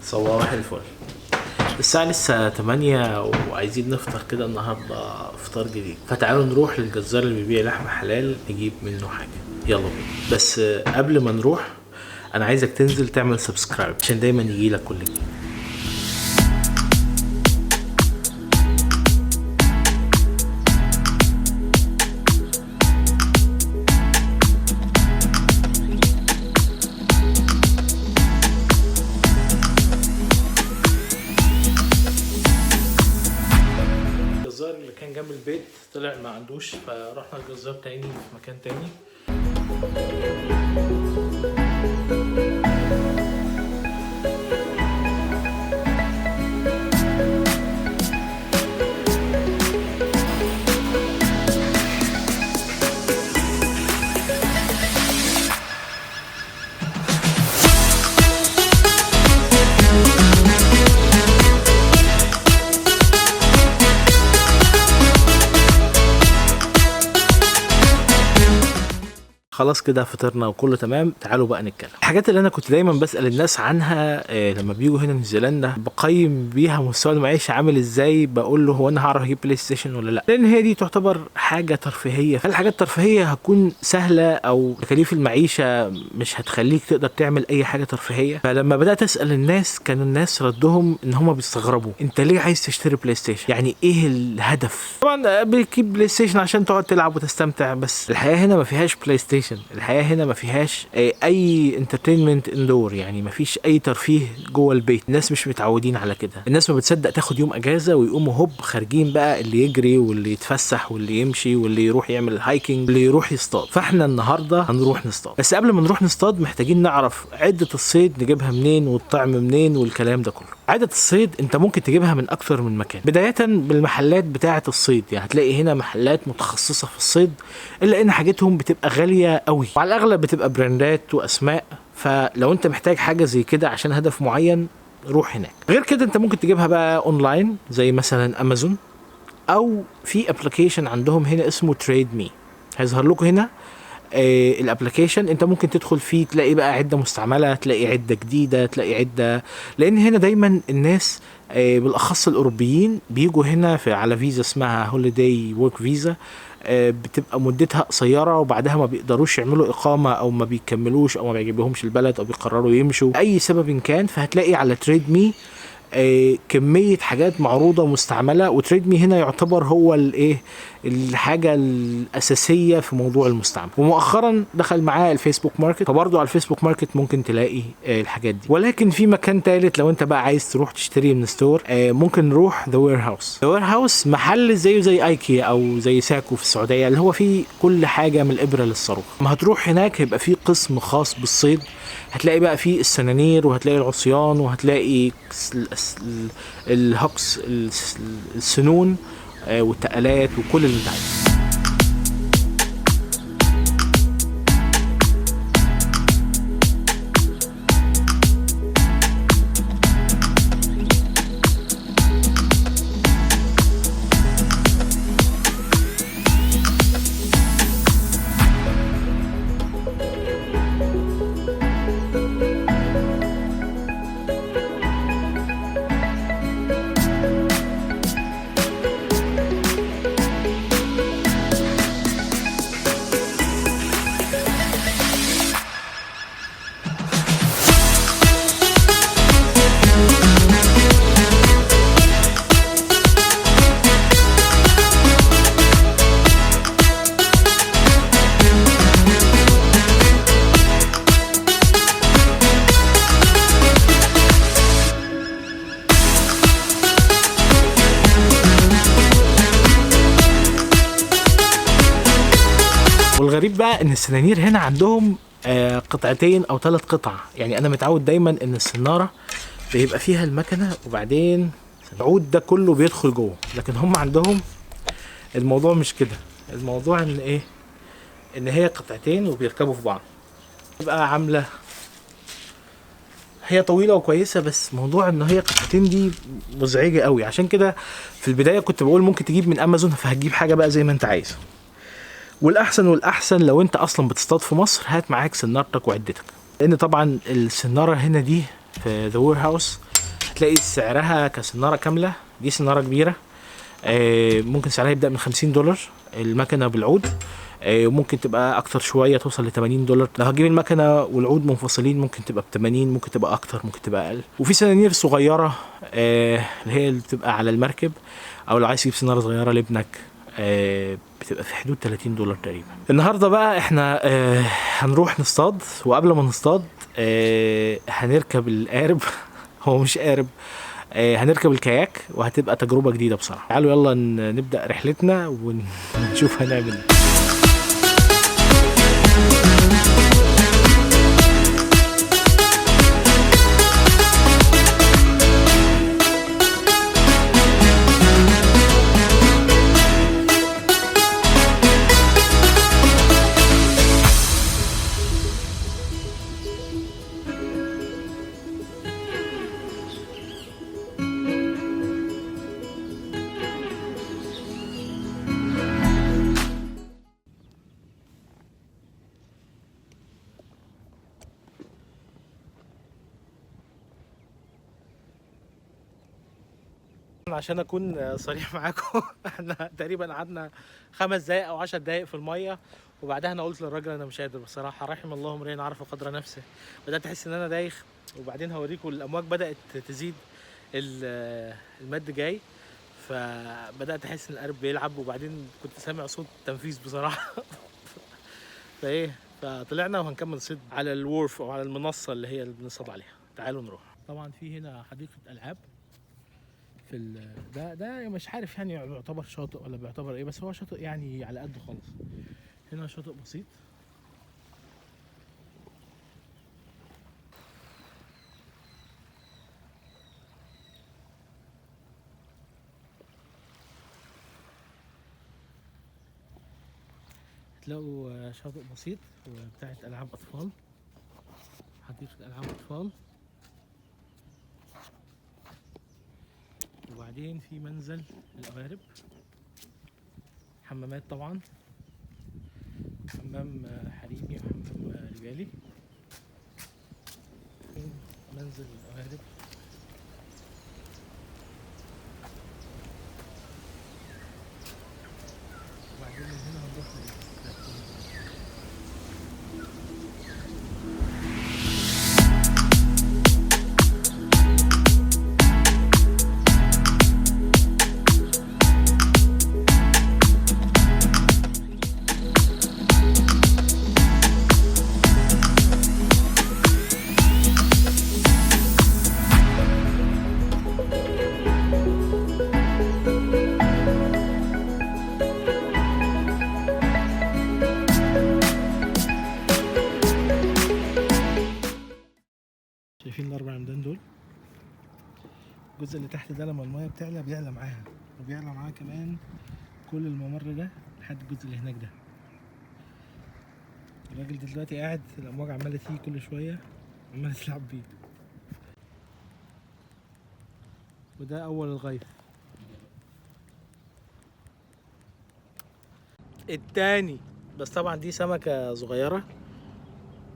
صباح الفل. الساعة لسه 8 وعايزين نفطر كده النهاردة فطار جديد، فتعالوا نروح للجزار اللي بيبيع لحمة حلال نجيب منه حاجة. يلا بينا. بس قبل ما نروح انا عايزك تنزل تعمل سبسكرايب عشان دايما يجيلك كل جديد. الجزار اللي كان جنب البيت طلع ما عندوش، فرحنا الجزار تاني في مكان تاني. خلاص كده فطرنا وكله تمام. تعالوا بقى نتكلم. الحاجات اللي انا كنت دايما بسأل الناس عنها لما بيجوا هنا نيوزيلندا، بقيم بيها مستوى المعيشة عامل ازاي. بقول له هو انا هعرف اجيب بلاي ستيشن ولا لا؟ لان هي دي تعتبر حاجة ترفيهية. هل الحاجات الترفيهية هتكون سهلة او تكاليف المعيشة مش هتخليك تقدر تعمل اي حاجة ترفيهية؟ فلما بدأت اسأل الناس كانوا الناس ردهم ان هم بيستغربوا، انت ليه عايز تشتري بلاي ستيشن؟ يعني ايه الهدف؟ طبعا بتجيب بلاي ستيشن عشان تقعد تلعب وتستمتع، بس الحياة هنا ما فيهاش بلاي ستيشن. الحياة هنا ما فيهاش اي انترتينمنت اندور، يعني ما فيش اي ترفيه جوه البيت. الناس مش متعودين على كده. الناس ما بتصدق تاخد يوم اجازة ويقوموا هوب خارجين بقى، اللي يجري واللي يتفسح واللي يمشي واللي يروح يعمل هايكنج واللي يروح يصطاد. فاحنا النهاردة هنروح نصطاد، بس قبل ما نروح نصطاد محتاجين نعرف عدة الصيد نجيبها منين والطعم منين والكلام ده كله. عدة الصيد انت ممكن تجيبها من اكتر من مكان، بداية بالمحلات بتاعة الصيد. يعني هتلاقي هنا محلات متخصصة في الصيد، الا ان حاجتهم بتبقى غالية قوي وعلى الاغلب بتبقى براندات واسماء. فلو انت محتاج حاجة زي كده عشان هدف معين روح هناك. غير كده انت ممكن تجيبها بقى اونلاين زي مثلا امازون، او في ابلكيشن عندهم هنا اسمه تريد مي، هيظهر لكم هنا الابلكيشن. انت ممكن تدخل فيه تلاقي بقى عده مستعمله، تلاقي عده جديده، تلاقي عده، لان هنا دايما الناس بالاخص الاوروبيين بيجوا هنا على فيزا اسمها هوليداي ورك فيزا، بتبقى مدتها قصيره وبعدها ما بيقدروش يعملوا اقامه او ما بيكملوش او ما بيعجبهمش البلد او بيقرروا يمشوا اي سبب كان. فهتلاقي على تريد مي كمية حاجات معروضة مستعملة، وتريد مي هنا يعتبر هو الحاجة الأساسية في موضوع المستعمل. ومؤخرا دخل معاه الفيسبوك ماركت، فبرضه على الفيسبوك ماركت ممكن تلاقي الحاجات دي. ولكن في مكان ثالث لو انت بقى عايز تروح تشتري من ستور، ممكن نروح ذا وير هاوس. ذا وير هاوس محل زيه زي ايكيا او زي ساكو في السعودية، اللي هو فيه كل حاجة من الإبرة للصاروخ. ما هتروح هناك هيبقى فيه قسم خاص بالصيد، هتلاقي بقى فيه السنانير وهتلاقي العصيان وهتلاقي الهوكس، السنون والتقالات وكل اللي انت عايزه. والغريب بقى ان السنانير هنا عندهم قطعتين او 3 قطع. يعني انا متعود دايما ان السنارة بيبقى فيها المكنة وبعدين العود ده كله بيدخل جوه، لكن هم عندهم الموضوع مش كده. الموضوع ان ايه، ان هي قطعتين وبيركبوا في بعض، تبقى عاملة هي طويله وكويسه، بس موضوع ان هي قطعتين دي مزعجه قوي. عشان كده في البدايه كنت بقول ممكن تجيب من امازون، فهتجيب حاجه بقى زي ما انت عايز. والاحسن لو انت اصلا بتصطاد في مصر هات معاك سنارتك وعدتك، لان طبعا السناره هنا دي في ذا وير هاوس هتلاقي سعرها كسناره كامله. دي سناره كبيره، ممكن سعرها يبدا من $50 المكنه بالعود، ممكن تبقى اكتر شويه توصل ل $80. لو هتجيب المكنه والعود منفصلين ممكن تبقى ب 80، ممكن تبقى اكتر، ممكن تبقى اقل. وفي سنانير صغيره اللي هي اللي بتبقى على المركب، او لو عايز تجيب سناره صغيره لابنك بتبقى في حدود $30 تقريبا. النهارده بقى احنا هنروح نصطاد، وقبل ما نصطاد هنركب القارب هو مش قارب، هنركب الكاياك، وهتبقى تجربة جديدة بصراحة. تعالوا يلا نبدأ رحلتنا ونشوف هنعمل ايه. عشان اكون صريح معاكم احنا تقريبا قعدنا 5 دقايق او 10 دقايق في الميه، وبعدها انا قلت للراجل انا مش قادر بصراحه، رحم الله امرئ عرف قدر نفسه. بدات احس ان انا دايخ، وبعدين هوريكم الامواج بدات تزيد، المد جاي، فبدات احس ان القارب بيلعب، وبعدين كنت سامع صوت تنفيذ بصراحه فطلعنا وهنكمل صيد على الورف او على المنصه اللي هي اللي بنصطاد عليها. تعالوا نروح. طبعا في هنا حديقه العاب في ده مش عارف يعني يعتبر شاطئ ولا بيعتبر ايه، بس هو شاطئ يعني على قد خالص. هنا شاطئ بسيط، هتلاقوا شاطئ بسيط وبتاعت العاب اطفال، حديقة العاب اطفال، وبعدين في منزل القوارب، حمامات طبعا، حمام حريمي وحمام رجالي، منزل القوارب. وبعدين من هنا هنروح شايفين ال4 عمدان دول؟ الجزء اللي تحت ده لما المايه بتعلى بيعلى معاها، وبيعلى معاها كمان كل الممر ده لحد الجزء اللي هناك ده. الراجل ده دلوقتي قاعد، الامواج عماله تيجي كل شويه عماله تلعب بيه. وده اول الغيث. التاني بس طبعا دي سمكه صغيره،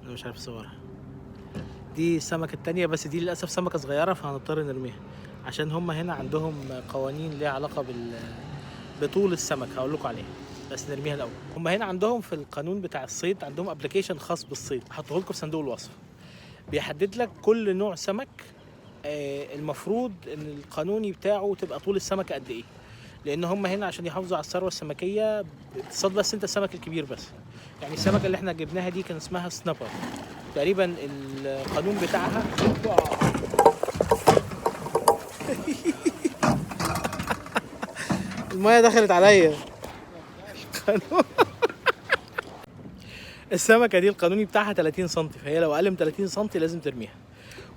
انا مش عارف اصورها. دي السمكة التانية، بس دي للأسف سمكة صغيرة فهنضطر نرميها، عشان هم هنا عندهم قوانين ليها علاقة بطول السمك هقول لكم عليها، بس نرميها الأول. هم هنا عندهم في القانون بتاع الصيد عندهم ابلكيشن خاص بالصيد، هحطه لكم في صندوق الوصف، بيحدد لك كل نوع سمك المفروض ان القانوني بتاعه تبقى طول السمكة قد ايه، لان هم هنا عشان يحافظوا على الثروة السمكية بتصطاد بس انت السمك الكبير بس. يعني السمكة اللي احنا جبناها دي كان اسمها سنابر، تقريبا القانون بتاعها المايه دخلت عليا. السمكه دي القانوني بتاعها 30 سم، فهي لو اقل من 30 سم لازم ترميها.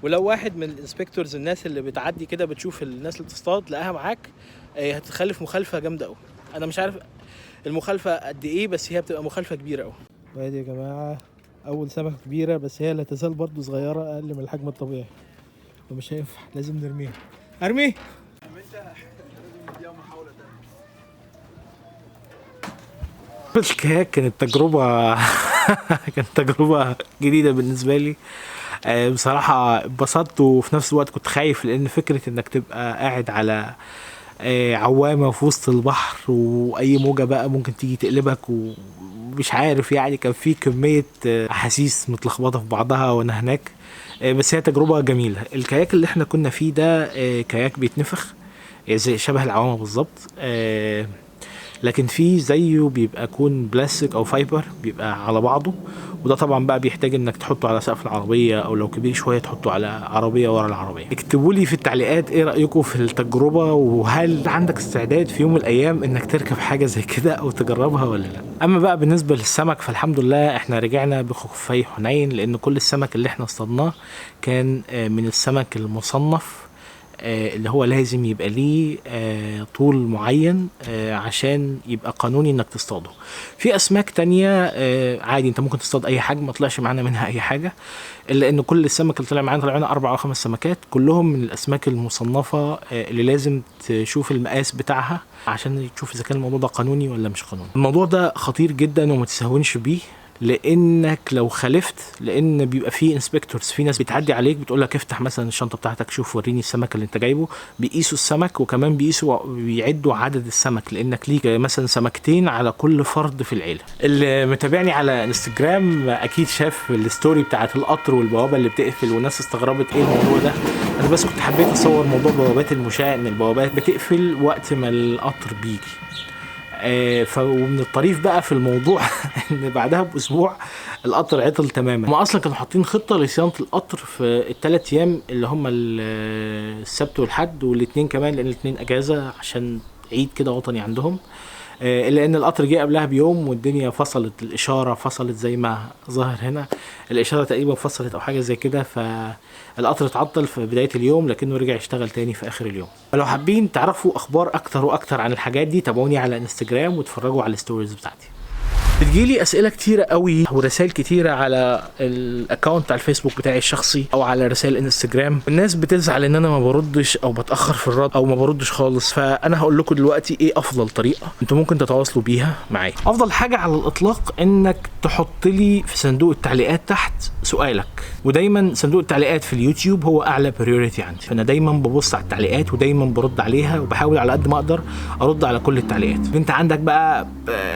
ولو واحد من الانسبكتورز، الناس اللي بتعدي كده بتشوف الناس اللي بتصطاد لقاها معاك، هتخلف مخالفه جامده قوي. انا مش عارف المخالفه قد ايه، بس هي بتبقى مخالفه كبيره قوي. وادي يا جماعه اول سمكه كبيره، بس هي لا تزال برضو صغيره اقل من الحجم الطبيعي، فمش هينفع لازم نرميها. ارمي الكاياك. كانت تجربه كانت تجربه جديده بالنسبه لي. بصراحه اتبسطت، وفي نفس الوقت كنت خايف لان فكره انك تبقى قاعد على عوامه في وسط البحر، واي موجه بقى ممكن تيجي تقلبك ومش عارف يعني، كان في كميه احاسيس متلخبطه في بعضها وانا هناك. بس هي تجربه جميله. الكاياك اللي احنا كنا فيه ده كاياك بيتنفخ زي شبه العوامه بالظبط، لكن في زيه بيبقى كون بلاستيك او فايبر بيبقى على بعضه، وده طبعا بقى بيحتاج انك تحطه على سقف العربيه، او لو كبير شويه تحطه على عربيه ورا العربيه. اكتبوا لي في التعليقات ايه رايكم في التجربه، وهل عندك استعداد في يوم من الايام انك تركب حاجه زي كده او تجربها ولا لا. اما بقى بالنسبه للسمك فالحمد لله احنا رجعنا بخفي حنين، لان كل السمك اللي احنا اصطادناه كان من السمك المصنف، اللي هو لازم يبقى ليه طول معين عشان يبقى قانوني انك تصطاده. في اسماك تانية عادي انت ممكن تصطاد اي حجم، ما طلعش معانا منها اي حاجة، الا ان كل السمك اللي طلع معانا 4 أو 5 سمكات كلهم من الاسماك المصنفة اللي لازم تشوف المقاس بتاعها عشان تشوف اذا كان الموضوع ده قانوني ولا مش قانوني. الموضوع ده خطير جدا وما تستهونش بيه، لانك لو خالفت، لان بيبقى فيه انسبكتورز، في ناس بتعدي عليك بتقول لك افتح مثلا الشنطه بتاعتك شوف وريني السمك اللي انت جايبه، بيقيسوا السمك وكمان بيعدوا عدد السمك، لانك ليك مثلا سمكتين على كل فرد في العيله. اللي متابعني على انستجرام اكيد شاف الستوري بتاعت القطر والبوابه اللي بتقفل، والناس استغربت ايه الموضوع ده. انا بس كنت حبيت اصور موضوع بوابات المشاة، ان البوابات بتقفل وقت ما القطر بيجي. ومن الطريف بقى في الموضوع ان بعدها باسبوع القطر عطل تماما. هم اصلا كانوا حاطين خطه لصيانه القطر في ال3 ايام اللي هم السبت والحد والاثنين كمان، لان الاثنين اجازه عشان عيد كده وطني عندهم. الا ان القطر جه قبلها بيوم والدنيا فصلت، الاشاره فصلت زي ما ظاهر هنا، الاشاره تقريبا فصلت او حاجه زي كده، فالقطر اتعطل في بدايه اليوم لكنه رجع يشتغل تاني في اخر اليوم. فلو حابين تعرفوا اخبار اكتر واكتر عن الحاجات دي تابعوني على انستجرام واتفرجوا على الستوريز بتاعتي. بتجيلي اسئله كتيره قوي ورسائل كتيره على الاكونت على الفيسبوك بتاعي الشخصي او على رسائل انستجرام. الناس بتزعل ان انا ما بردش او بتاخر في الرد او ما بردش خالص، فانا هقول لكم دلوقتي ايه افضل طريقه انتوا ممكن تتواصلوا بيها معايا. افضل حاجه على الاطلاق انك تحط لي في صندوق التعليقات تحت سؤالك، ودايما صندوق التعليقات في اليوتيوب هو اعلى بريوريتي عندي، فانا دايما ببص على التعليقات ودايما برد عليها، وبحاول على قد ما اقدر ارد على كل التعليقات. انت عندك بقى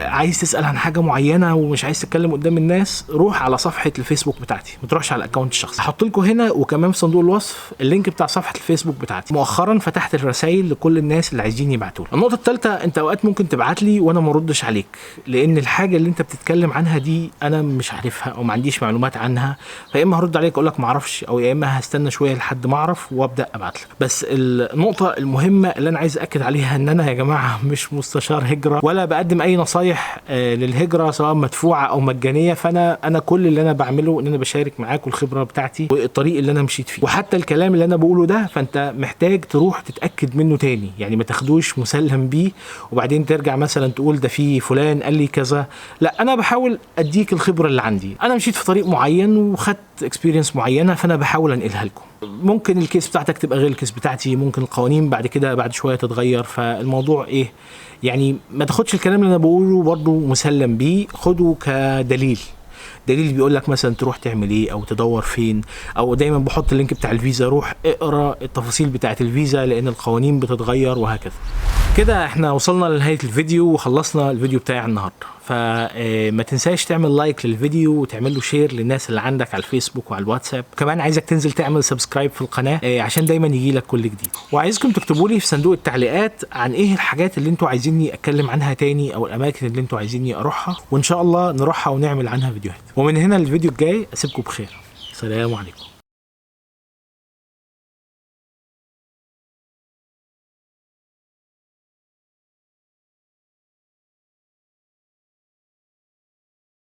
عايز تسال عن حاجه معينه ومش عايز تتكلم قدام الناس، روح على صفحه الفيسبوك بتاعتي، ما تروحش على الاكونت الشخصي. هحط لكم هنا وكمان في صندوق الوصف اللينك بتاع صفحه الفيسبوك بتاعتي. مؤخرا فتحت الرسائل لكل الناس اللي عايزين يبعتوا لي. النقطه الثالثه، انت اوقات ممكن تبعت لي وانا ما اردش عليك، لان الحاجه اللي انت بتتكلم عنها دي انا مش عارفها او ما عنديش معلومات عنها، فيا اما هرد عليك اقول لك ما اعرفش، او يا اما هستنى شويه لحد ما اعرف وابدا ابعت لك. بس النقطه المهمه اللي انا عايز اكد عليها ان انا يا جماعه مش مستشار هجره ولا بقدم اي نصايح للهجره سواء مدفوعه او مجانيه، فانا كل اللي انا بعمله ان انا بشارك معاكم الخبره بتاعتي والطريق اللي انا مشيت فيه. وحتى الكلام اللي انا بقوله ده فانت محتاج تروح تتاكد منه تاني، يعني ما تاخدوش مسلم بيه وبعدين ترجع مثلا تقول ده في فلان قال لي كذا. لا، انا بحاول اديك الخبره اللي عندي، انا مشيت في طريق معين وخدت اكسبيرينس معينه فانا بحاول انقلها لكم. ممكن الكيس بتاعتك تبقى غير الكيس بتاعتي، ممكن القوانين بعد كده بعد شويه تتغير، فالموضوع ايه يعني، ما تاخدش الكلام اللي انا بقوله برضو مسلم بيه، خده كدليل، دليل بيقول لك مثلا تروح تعمل ايه او تدور فين. او دايما بحط اللينك بتاع الفيزا، روح اقرا التفاصيل بتاعه الفيزا لان القوانين بتتغير وهكذا. كده احنا وصلنا لنهايه الفيديو وخلصنا الفيديو بتاعي النهارده، فما تنساش تعمل لايك للفيديو وتعمل له شير للناس اللي عندك على الفيسبوك وعلى الواتساب. كمان عايزك تنزل تعمل سبسكرايب في القناه عشان دايما يجي لك كل جديد. وعايزكم تكتبوا لي في صندوق التعليقات عن ايه الحاجات اللي انتوا عايزيني اتكلم عنها تاني او الاماكن اللي انتوا عايزيني اروحها، وان شاء الله نروحها ونعمل عنها فيديوهات. ومن هنا الفيديو الجاي اسيبكم بخير، سلام عليكم.